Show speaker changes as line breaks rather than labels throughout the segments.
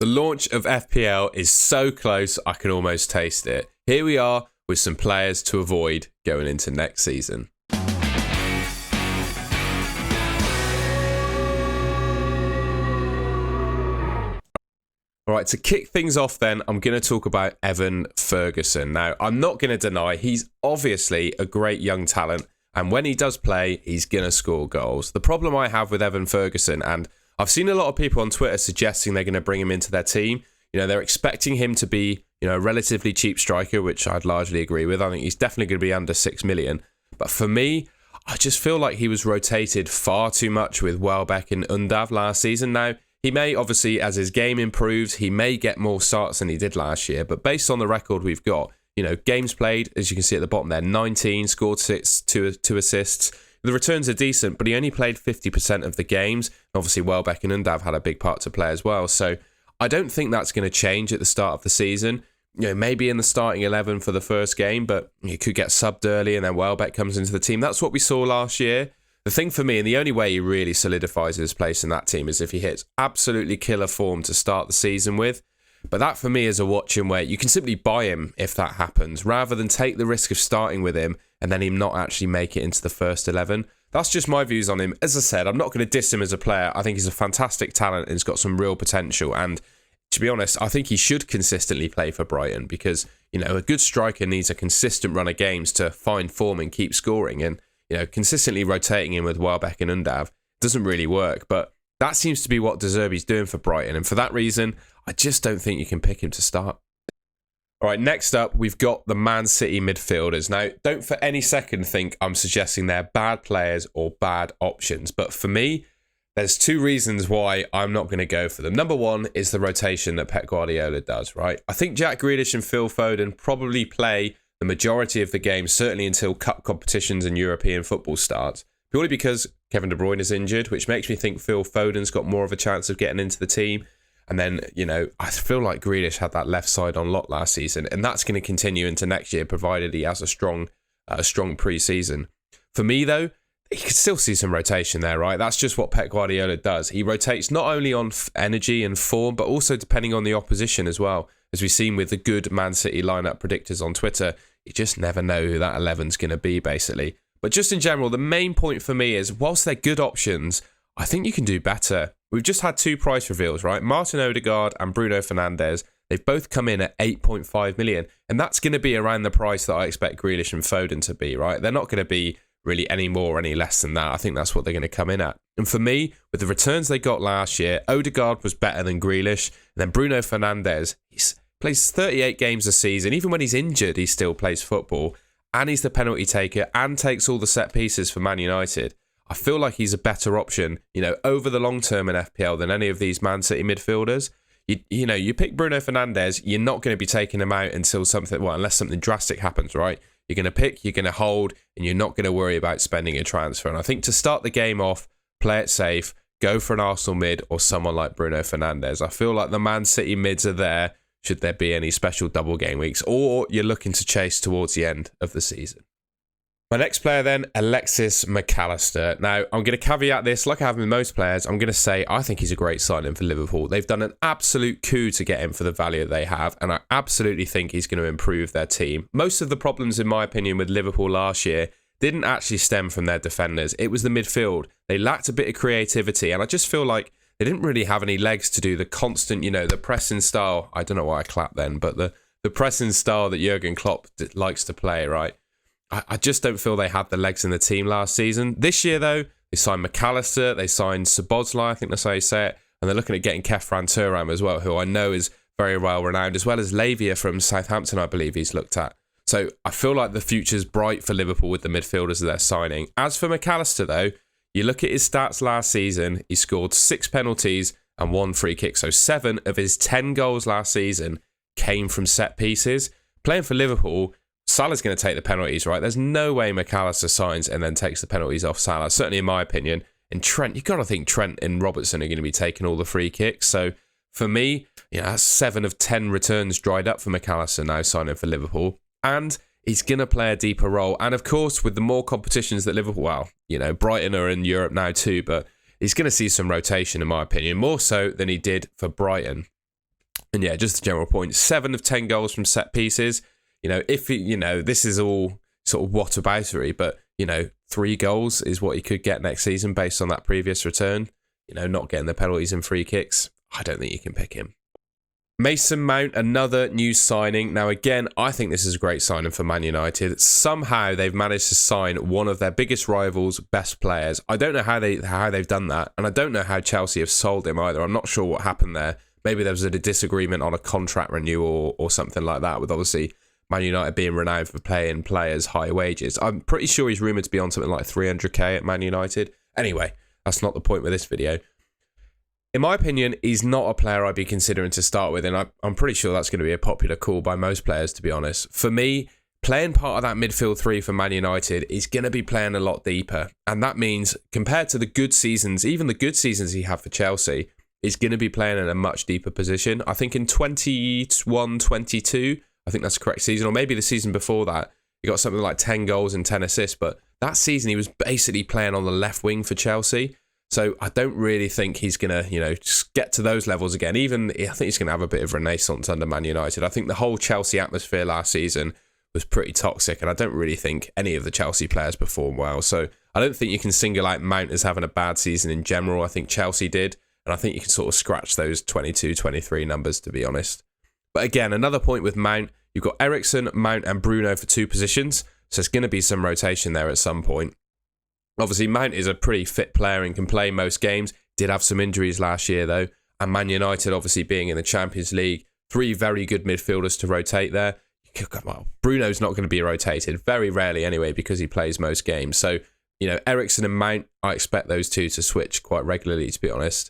The launch of FPL is so close, I can almost taste it. Here we are with some players to avoid going into next season. All right, to kick things off then, I'm going to talk about Evan Ferguson. Now, I'm not going to deny he's obviously a great young talent, and when he does play, he's going to score goals. The problem I have with Evan Ferguson, and I've seen a lot of people on Twitter suggesting they're going to bring him into their team. You know, they're expecting him to be, a relatively cheap striker, which I'd largely agree with. I think he's definitely going to be under 6 million. But for me, I just feel like he was rotated far too much with Welbeck and Undav last season. Now, he may, obviously, as his game improves, he may get more starts than he did last year. But based on the record we've got, games played, as you can see at the bottom there, 19, scored 6, two assists. The returns are decent, but he only played 50% of the games. Obviously, Welbeck and Undav had a big part to play as well. So I don't think that's going to change at the start of the season. Maybe in the starting 11 for the first game, but he could get subbed early and then Welbeck comes into the team. That's what we saw last year. The thing for me, and the only way he really solidifies his place in that team, is if he hits absolutely killer form to start the season with. But that for me is a watching where you can simply buy him if that happens, rather than take the risk of starting with him and then him not actually make it into the first 11. That's just my views on him. As I said, I'm not going to diss him as a player. I think he's a fantastic talent and he's got some real potential. And to be honest, I think he should consistently play for Brighton because, a good striker needs a consistent run of games to find form and keep scoring. And, consistently rotating him with Welbeck and Undav doesn't really work. But that seems to be what De Zerbi's doing for Brighton. And for that reason, I just don't think you can pick him to start. All right, next up, we've got the Man City midfielders. Now, don't for any second think I'm suggesting they're bad players or bad options. But for me, there's two reasons why I'm not going to go for them. Number one is the rotation that Pep Guardiola does, right? I think Jack Grealish and Phil Foden probably play the majority of the games, certainly until cup competitions and European football starts, purely because Kevin De Bruyne is injured, which makes me think Phil Foden's got more of a chance of getting into the team. And then, I feel like Grealish had that left side on lock last season, and that's going to continue into next year, provided he has a strong pre-season. For me, though, you can still see some rotation there, right? That's just what Pep Guardiola does. He rotates not only on energy and form, but also depending on the opposition as well. As we've seen with the good Man City lineup predictors on Twitter, you just never know who that 11's going to be, basically. But just in general, the main point for me is, whilst they're good options, I think you can do better. We've just had two price reveals, right? Martin Odegaard and Bruno Fernandes. They've both come in at 8.5 million. And that's going to be around the price that I expect Grealish and Foden to be, right? They're not going to be really any more or any less than that. I think that's what they're going to come in at. And for me, with the returns they got last year, Odegaard was better than Grealish. And then Bruno Fernandes, he plays 38 games a season. Even when he's injured, he still plays football. And he's the penalty taker and takes all the set pieces for Man United. I feel like he's a better option, over the long term in FPL than any of these Man City midfielders. You pick Bruno Fernandes, you're not going to be taking him out until unless something drastic happens, right? You're going to pick, you're going to hold, and you're not going to worry about spending a transfer. And I think to start the game off, play it safe, go for an Arsenal mid or someone like Bruno Fernandes. I feel like the Man City mids are there should there be any special double game weeks, or you're looking to chase towards the end of the season. My next player then, Alexis McAllister. Now, I'm going to caveat this, like I have with most players, I'm going to say I think he's a great signing for Liverpool. They've done an absolute coup to get him for the value they have, and I absolutely think he's going to improve their team. Most of the problems, in my opinion, with Liverpool last year didn't actually stem from their defenders. It was the midfield. They lacked a bit of creativity, and I just feel like they didn't really have any legs to do the constant, the pressing style. I don't know why I clapped then, but the pressing style that Jurgen Klopp likes to play, right? I just don't feel they had the legs in the team last season. This year, though, they signed McAllister, they signed Szoboszlai, I think that's how you say it, and they're looking at getting Kefran Turam as well, who I know is very well renowned, as well as Lavia from Southampton, I believe he's looked at. So I feel like the future's bright for Liverpool with the midfielders that they're signing. As for McAllister, though, you look at his stats last season, he scored 6 penalties and 1 free kick. So 7 of his 10 goals last season came from set pieces. Playing for Liverpool, Salah's going to take the penalties, right? There's no way McAllister signs and then takes the penalties off Salah, certainly in my opinion. And Trent, you've got to think Trent and Robertson are going to be taking all the free kicks. So for me, that's 7 of 10 returns dried up for McAllister now signing for Liverpool. And he's going to play a deeper role. And of course, with the more competitions that Liverpool, Brighton are in Europe now too, but he's going to see some rotation, in my opinion, more so than he did for Brighton. And yeah, just a general point, 7 of 10 goals from set pieces. You know, if it, you know, this is all sort of whataboutery, but, you know, 3 goals is what he could get next season based on that previous return. You know, not getting the penalties and free kicks. I don't think you can pick him. Mason Mount, another new signing. Now, again, I think this is a great signing for Man United. Somehow they've managed to sign one of their biggest rivals' best players. I don't know how they've done that, and I don't know how Chelsea have sold him either. I'm not sure what happened there. Maybe there was a disagreement on a contract renewal or something like that, with obviously Man United being renowned for paying players high wages. I'm pretty sure he's rumoured to be on something like 300k at Man United. Anyway, that's not the point with this video. In my opinion, he's not a player I'd be considering to start with, and I'm pretty sure that's going to be a popular call by most players, to be honest. For me, playing part of that midfield 3 for Man United is going to be playing a lot deeper, and that means compared to the good seasons, even the good seasons he had for Chelsea, he's going to be playing in a much deeper position. I think in 21-22, I think that's the correct season, or maybe the season before that, he got something like 10 goals and 10 assists, but that season he was basically playing on the left wing for Chelsea. So I don't really think he's going to, you know, just get to those levels again. Even I think he's going to have a bit of renaissance under Man United. I think the whole Chelsea atmosphere last season was pretty toxic, and I don't really think any of the Chelsea players performed well. So I don't think you can single out Mount as having a bad season in general. I think Chelsea did, and I think you can sort of scratch those 22, 23 numbers, to be honest. But again, another point with Mount, you've got Eriksen, Mount and Bruno for 2 positions, so there's going to be some rotation there at some point. Obviously, Mount is a pretty fit player and can play most games. Did have some injuries last year, though. And Man United, obviously, being in the Champions League, 3 very good midfielders to rotate there. Well, Bruno's not going to be rotated, very rarely anyway, because he plays most games. So, you know, Eriksen and Mount, I expect those 2 to switch quite regularly, to be honest.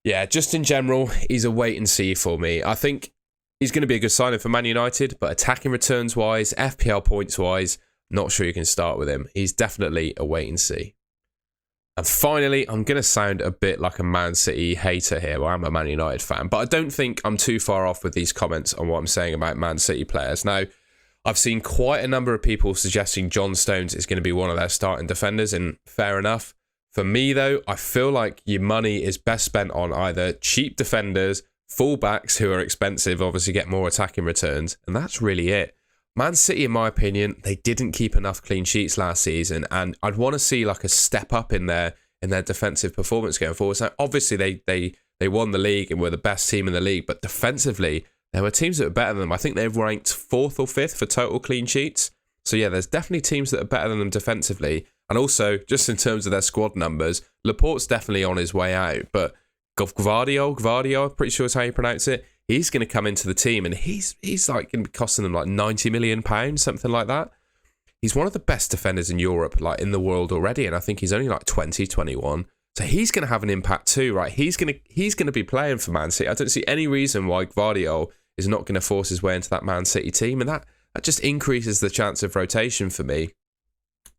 Yeah, just in general, he's a wait and see for me. I think he's going to be a good signing for Man United, but attacking returns-wise, FPL points-wise, not sure you can start with him. He's definitely a wait and see. And finally, I'm going to sound a bit like a Man City hater here. Well, I'm a Man United fan, but I don't think I'm too far off with these comments on what I'm saying about Man City players. Now, I've seen quite a number of people suggesting John Stones is going to be one of their starting defenders, and fair enough. For me, though, I feel like your money is best spent on either cheap defenders, fullbacks who are expensive, obviously get more attacking returns, and that's really it. Man City, in my opinion, they didn't keep enough clean sheets last season, and I'd want to see like a step up in their defensive performance going forward. So obviously they won the league and were the best team in the league, but defensively there were teams that were better than them. I think they've ranked 4th or 5th for total clean sheets. So yeah, there's definitely teams that are better than them defensively, and also just in terms of their squad numbers, Laporte's definitely on his way out, but Gvardiol, pretty sure is how you pronounce it. He's going to come into the team, and he's like going to be costing them like £90 million, something like that. He's one of the best defenders in Europe, like in the world already, and I think he's only like 20, 21. So he's going to have an impact too, right? He's going to be playing for Man City. I don't see any reason why Gvardiol is not going to force his way into that Man City team, and that just increases the chance of rotation for me.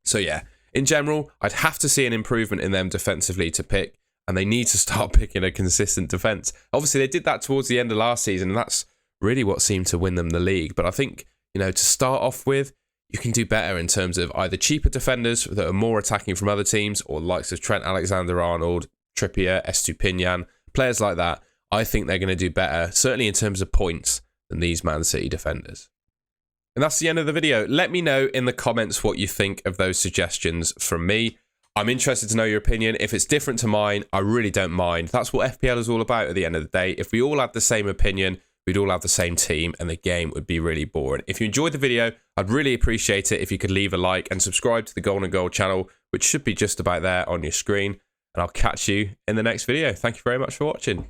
So yeah, in general, I'd have to see an improvement in them defensively to pick. And they need to start picking a consistent defence. Obviously, they did that towards the end of last season, and that's really what seemed to win them the league. But I think, you know, to start off with, you can do better in terms of either cheaper defenders that are more attacking from other teams, or the likes of Trent Alexander-Arnold, Trippier, Estupiñán, players like that. I think they're going to do better, certainly in terms of points, than these Man City defenders. And that's the end of the video. Let me know in the comments what you think of those suggestions from me. I'm interested to know your opinion. If it's different to mine, I really don't mind. That's what FPL is all about at the end of the day. If we all had the same opinion, we'd all have the same team, and the game would be really boring. If you enjoyed the video, I'd really appreciate it if you could leave a like and subscribe to the Golden Goal channel, which should be just about there on your screen. And I'll catch you in the next video. Thank you very much for watching.